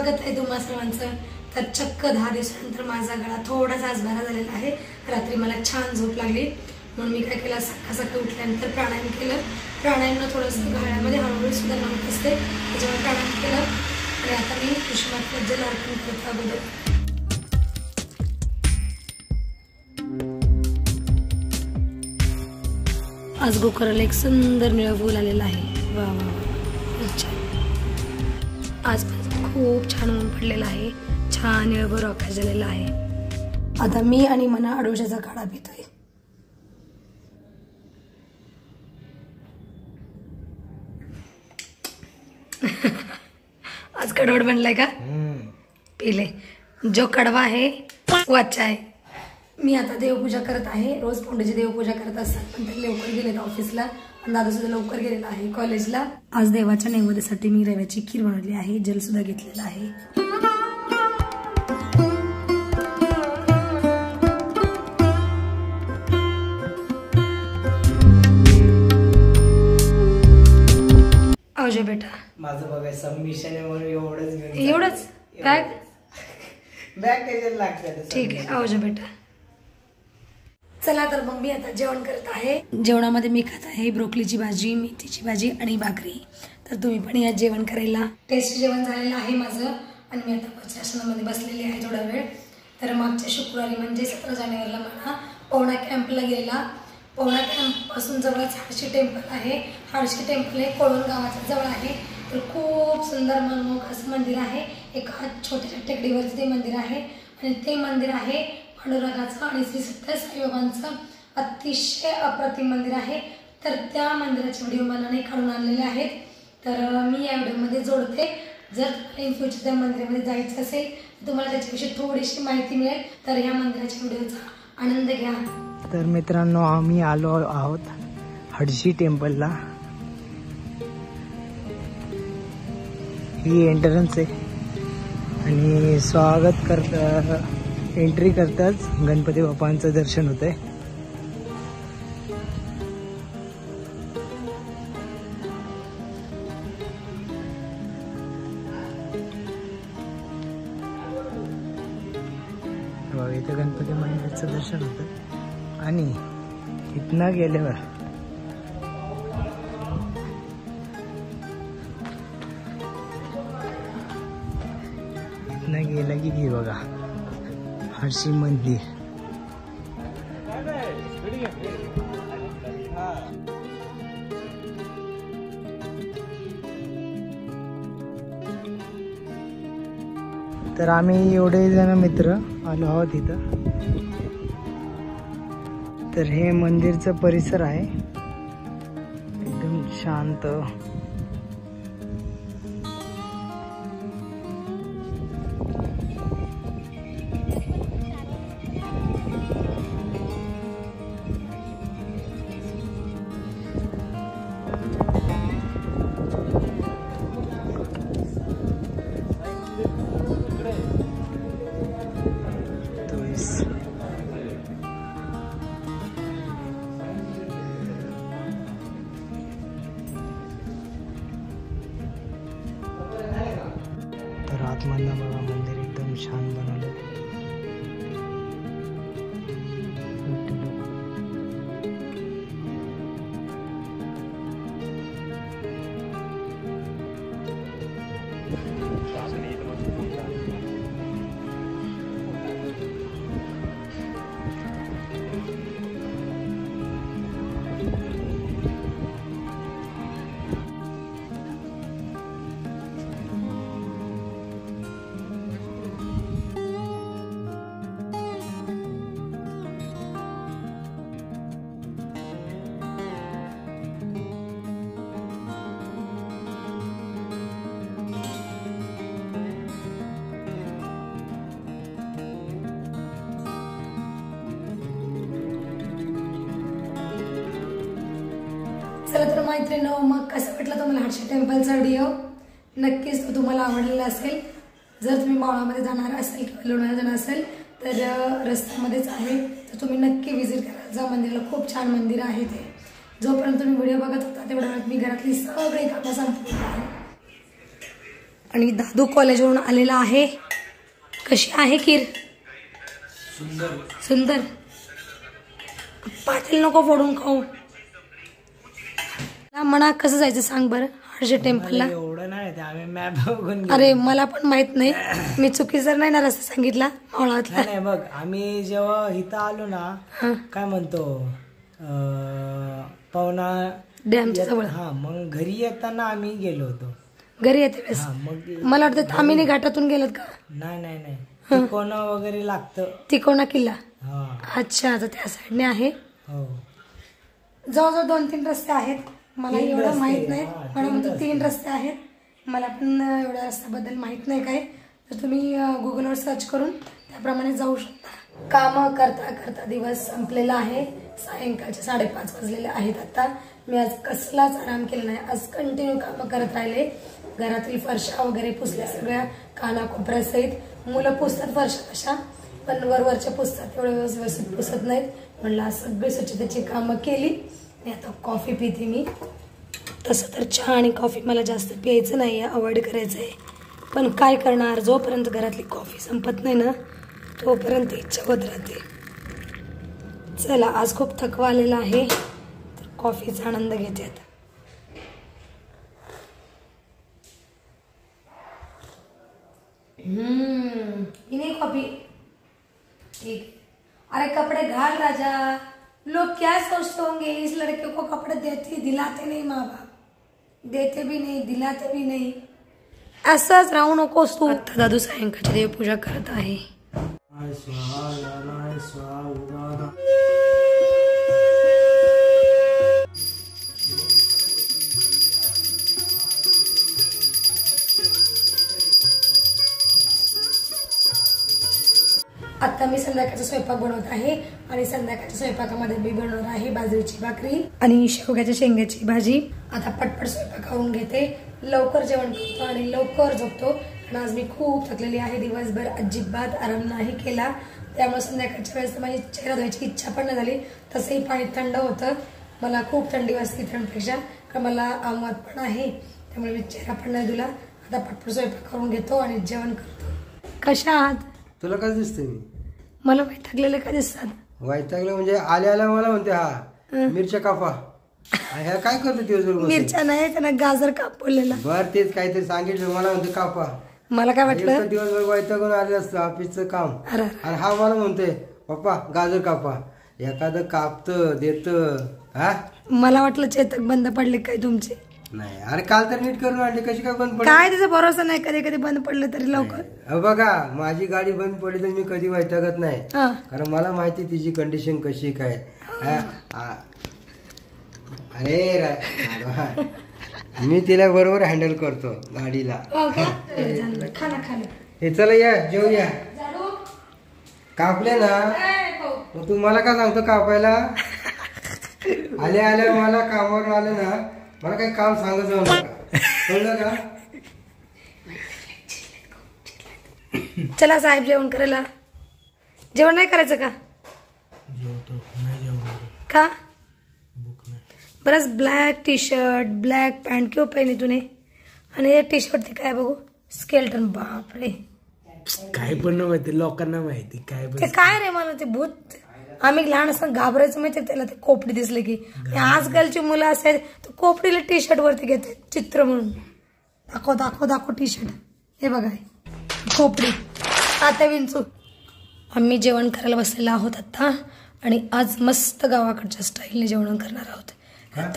स्वागत आहे तुम्हा सर्वांचं। तर चक्क 10 दिवसानंतर माझा गळा थोडासा आज बरा झालेला आहे। रात्री मला छान झोप लागली म्हणून मी काय केलं, सकाळी उठल्यानंतर प्राणायाम केलं। प्राणायामनं थोडंसं गळ्यामध्ये हळूहळू सुधारणा होत असते, त्याच्यामुळे प्राणायाम केलं आणि आता मी कुसुमात जल अर्पण करत अगोदर आज गोकराला एक सुंदर निळा फूल आलेला आहे। वा वा अच्छा, आज खूप छान ऊन पडलेला आहे, छान निळभर आकाश झालेला आहे। आता मी आणि मना अडोशाचा काढा पितोय। आज कडवड बनलाय का? पिले जो कडवा आहे वो अच्छा आहे। मी आता देवपूजा करत आहे। रोज पौंडेची देवपूजा करत असतात, पण ते लवकर गेलेत ऑफिसला आणि दादा सुद्धा लवकर गेलेला आहे कॉलेजला। आज देवाच्या नैवेद्यासाठी मी रव्याची खीर बनवली आहे, जल सुद्धा घेतलेला आहे। आवजे बेटा, माझं बघाय सबमिशन आहे म्हणून एवढंच एवढंच बॅग टेन्शन लागतं। ठीक आहे आवजे बेटा। चला तर मग मी आता जेवण करत आहे। जेवणामध्ये मी खात आहे ब्रोकलीची भाजी, मेथीची भाजी आणि भाकरी। तर तुम्ही पण या जेवण करायला। टेस्टी जेवण झालेलं आहे माझं आणि मी आता वज्रासनामध्ये बसलेली आहे थोडा वेळ। तर मागच्या शुक्रवारी म्हणजे 17 जानेवारीला मला पवना कॅम्पला गेलेला। पवना कॅम्प पासून जवळच हाडशी टेम्पल आहे। हाडशी टेम्पल हे कोळवण गावाच्या जवळ आहे। तर खूप सुंदर मनमोहक असं मंदिर आहे। एका छोट्याशा टेकडीवरती ते मंदिर आहे आणि ते मंदिर आहे पांडुरंगाचं आणि श्री सत्य साईबाबांचं अतिशय अप्रतिम मंदिर आहे। तर त्या मंदिराचे व्हिडिओ मला नाही काढून आणलेले आहेत, तर मी या व्हिडिओमध्ये जोडते। जर इन फ्युचर त्या मंदिरामध्ये जायचं असेल तर तुम्हाला त्याच्याविषयी थोडीशी माहिती मिळेल, तर ह्या मंदिराच्या व्हिडिओचा आनंद घ्या। तर मित्रांनो, आम्ही आलो आहोत हडशी टेम्पलला। ही एंट्रन्स आहे आणि स्वागत एंट्री करताच गणपती बाप्पांचं दर्शन होतंय। इथं गणपती मंदिराचं दर्शन होतं आणि इथनं गेल्यावर इथनं गेलं की बघा हडशी मंदिर। तर आम्ही एवढे जण मित्र आलो आहोत इथं। तर हे मंदिरचं परिसर आहे एकदम शांत। तर आतमधनं बघा मंदिर एकदम छान बनवलं। चला तर मैत्रिणींनो, मग कसं वाटलं तुम्हाला हडशी टेम्पलचा व्हिडिओ? नक्कीच तो तुम्हाला आवडलेला असेल। जर तुम्ही मावळामध्ये जाणार असेल किंवा लोणावळा जाणार असेल तर रस्त्यामध्येच आहे, तर तुम्ही नक्की विजिट करा। जा मंदिराला, खूप छान मंदिर आहे ते। जोपर्यंत तुम्ही व्हिडिओ बघत होता तेवढ्या वेळात मी घरातली सगळी कामं संपवली आहे। आणि दादू कॉलेजवरून आलेला आहे. कशी आहे खीर? सुंदर. सुंदर. पातेल नको फोडून खाऊ. म्हणा कसं जायचं सांग बरं हर्षे टेम्पलला. एवढं नाही ते आम्ही मॅप बघून. अरे मला पण माहित नाही, मी चुकीचं नाही ना रस्ता सांगितला मावळातला. नाही बघ आम्ही जेव्हा इथं आलो ना काय म्हणतो पवना डॅमच्या जवळ. हा मग घरी येताना आम्ही गेलो होतो. घरी येते वेळेस मग मला वाटतं तामिनी घाटातून गेलात का? नाही तिकोना वगैरे लागतं. तिकोना किल्ला. हा अच्छा तर त्या साईडने आहे. हो जवळजवळ 2-3 रस्ते आहेत. मला तीन एवढं रस्ते, माहित नाही हा, म्हणून तीन म्हणतो रस्ते. 3 रस्ते आहेत. मला पण एवढ्या रस्त्याबद्दल माहित नाही काय, तर तुम्ही गुगलवर सर्च करून त्याप्रमाणे जाऊ शकता. काम करता करता दिवस संपलेला आहे. सायंकाळचे 5:30 वाजलेले आहेत आता. मी आज कसलाच आराम केला नाही. आज कंटिन्यू कामं करत राहिले. घरातील फरशा वगैरे पुसल्या सगळ्या कानाकोपऱ्यासहित. मुलं पुसतात फरशा तशा, पण वरवरच्या पुसतात, तेवढं व्यवस्थित पुसत नाहीत. म्हणलं आज सगळी स्वच्छतेची कामं केली. आणि आता कॉफी पिते मी. तसं तर चहा आणि कॉफी मला जास्त प्यायचं नाही आहे, अवॉइड करायचं आहे. पण काय करणार, जोपर्यंत घरातली कॉफी संपत नाही ना तोपर्यंत इच्छा होत राहते. चला आज खूप थकवा आलेला आहे, तर कॉफीचा आनंद घेते आता. ही नहीं कॉफी ठीक. अरे कपड़े घाल राजा. लोग क्या सोचते होंगे, इस लड़के को कपड़े दिलाते नहीं माँ बाप, देते भी नहीं दिलाते भी नहीं. असंच राहू नकोस तू. आता दादू सायंकाळची देवपूजा करत आहे. आता मी संध्याकाळचा स्वयंपाक बनवत आहे आणि संध्याकाळच्या स्वयंपाकामध्ये मी बनवणार आहे बाजरीची भाकरी आणि शेवग्याच्या शेंगाची भाजी. आता पटपट स्वयंपाक करून घेते, लवकर जेवण करतो आणि लवकर झोपतो. आणि आज मी खूप थकलेली आहे. दिवसभर अजिबात आराम नाही केला, त्यामुळे संध्याकाळच्या वेळेस माझी चेहरा धुवायची इच्छा पण नाही झाली. तसंही पाणी थंड होतं. मला खूप थंडी वाजते थंडपेक्षा, कारण मला आमात पण आहे, त्यामुळे मी चेहरा पण नाही धुला. आता पटपट स्वयंपाक करून घेतो आणि जेवण करतो. कशा आहात? तुला काय दिसतंय? मी मला वैतागलेले का दिसतात? वैतागलं म्हणजे आल्या मला म्हणते हा मिरच्या कापा. ह्या काय करतो दिवसभर? मिरच्या नाही, त्यांना गाजर कापवलेला. बर तेच काहीतरी सांगितलं मला म्हणते कापा. मला काय वाटलं दिवसभर वैतागून आले असतं ऑफिसचं काम, अरे आणि हा मला म्हणतोय पप्पा गाजर कापा. एखादं कापत देत. हा मला वाटलं चेतक बंद पडले काय तुमचे. नाही अरे काल तर नीट करून आणली, कशी काय बंद पडली? काय त्याचा भरोसा नाही, कधी कधी बंद पडलं तरी लवकर. बघा माझी गाडी बंद पडली तर मी कधी वैतागत नाही, हा. कारण मला माहिती तिची कंडिशन कशी काय. अरे मी तिला बरोबर हँडल करतो गाडीला. हो का? खाना खाना. हे चला या जेवूया. कापले ना मग तू मला का सांगतो कापायला? आल्या मला कामावर आले ना, मला काही काम सांगत जाऊ नका, कळलं का? चला साहेब जेवण करायला. जेवण नाही करायचं का? का? बरंच black tea shirt black pant क्यों पहनी तूने? आणि हे टी शर्ट ते काय बघू, स्केल्टन. बापरे काय पण माहिती लोकांना, माहिती काय ते काय रे, मला ते भूत. आम्ही लहान असताना घाबरायचं माहिती, त्याला ते कोपडी दिसले की. आजकालची मुलं असेल तर कोपडीला टी शर्ट वरती घेते चित्र म्हणून. दाखव दाखव दाखव टी शर्ट. हे बघा खोपडी तात्या विंचू. आम्ही जेवण करायला बसलेलो आहोत आता, आणि आज मस्त गावाकडच्या स्टाईलने जेवण करणार आहोत.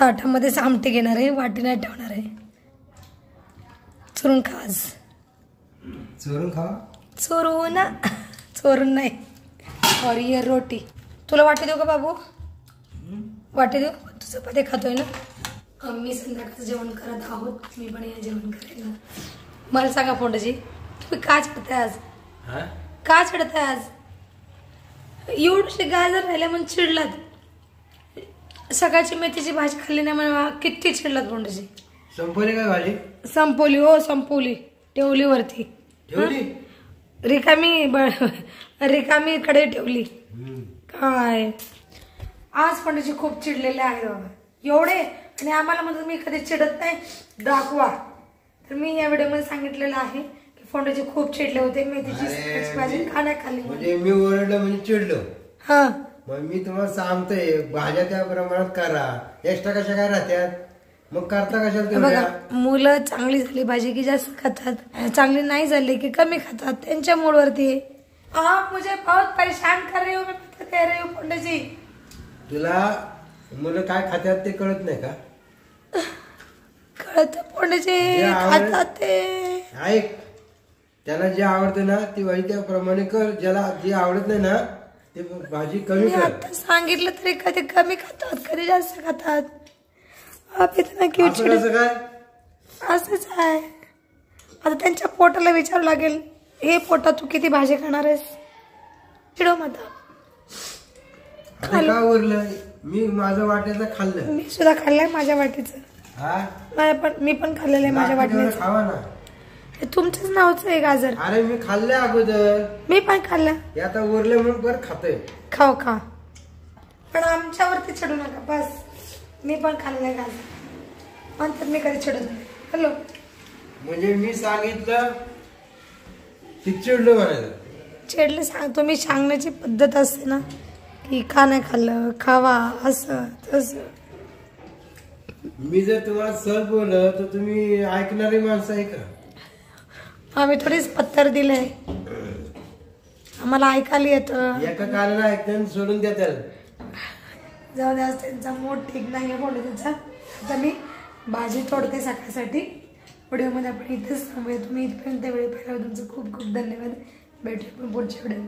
ताटामध्येच आमटी घेणार आहे, वाटी नाही ठेवणार आहे. चुरून खा आज. चोरून खा? चोरून चोरून नाही, और ये रोटी. तुला वाटी देऊ का बाबू? वाटी देऊ? तू चपाती खातोय ना. आम्ही संध्याकाळचं जेवण करत आहोत, मी पण या जेवण करायला. मला सांगा फोंडाजी, तुम्ही का चिडताय आज? का चिडताय आज? एवढे गाजर राहिले म्हणून चिडलात. सकाळची मेथीची भाजी खाल्ली नाही म्हणून किती चिडलात फोंडाजी. संपवली काय भाजी? संपवली हो, संपवली. ठेवली वरती. ठेवली? रिकामी कडे ठेवली. काय आज फोंडाजी खूप चिडलेले आहे बाबा एवढे. आणि आम्हाला म्हणतो मी कधी चिडत नाही. दाखवा तर मी या व्हिडिओमध्ये सांगितलेलं आहे की फोंड्याचे खूप चिडले होते, मेथीची सकाळची भाजी का नाही खाल्ली म्हणजे मी ओरडलं म्हणजे चिडलो. हा मग मी तुम्हाला सांगतोय भाज्या त्या प्रमाणात करा, एक्स्ट्रा कशा काय राहत्यात, मग करता कशाला बघा, तेवढ्या. मुलं चांगली झाली भाजी की जास्त खातात, चांगली नाही झाली की कमी खातात, त्यांच्या मूडवरती आहे. आप मुझे बहुत परेशान कर रहे हो, मैं पता कह रही हूँ फोंडे जी. तुला मुलं काय खात्यात ते कळत नाही का? कळत फोंडे जी जे आवड- खातात ते. ऐक, त्याला जे आवडते ना ती भाजी त्याप्रमाणे कर, ज्याला जे आवडत नाही ना ते भाजी कमी मी कर. आता सांगितलं तरी कधी कमी खातात कधी जास्त खातात. आप इतना क्यों असं कसं काय? असंच आहे. आता त्यांच्या पोटाला विचारावं लागेल, हे पोटा तू किती भाजी खाणार आहेस? चिडो मत. आता का उरलं? मी माझं वाट्याचं खाल्लं. मी सुद्धा खाल्लंय माझ्या वाटीचं. हा, मी पण खाल्लेलं आहे माझ्या लागतं तेवढं वाटणीचं. खावा ना. हे तुमचंच नावचं आहे गाजर. अरे मी खाल्ले अगोदर, मी पण खाल्लं. हे आता उरले म्हणून बरं खातोय. खाऊ खा, पण आमच्यावरती चढू नका बस. मी पण खाल्लंय गाजर, पण तर मी कधी चढत नाही. हॅलो, म्हणजे मी सांगितलं ती चिडलो म्हणायचं. चिडलं सांगतो मी, सांगण्याची पद्धत असते ना की का नाही खाल्लं, खावा, असं तसं. मी जर तुम्हाला सहज बोललं तर तुम्ही ऐकणारी माणसं आहे का? आम्ही थोडीच पत्तर दिलंय, आम्हाला ऐकायला येतं. एका कानाला ऐकतं सोडून द्या त्याला. जाऊ द्या, त्यांचा मूड ठीक नाही आहे फोंड्याचा. आता मी भाजी तोडते सकाळसाठी. व्हिडिओमध्ये आपण इथेच थांबूया. तुम्ही इथपर्यंत वेळ पाहिल्यावर तुमचं खूप खूप धन्यवाद. भेटूया पण पुढच्या व्हिडिओ.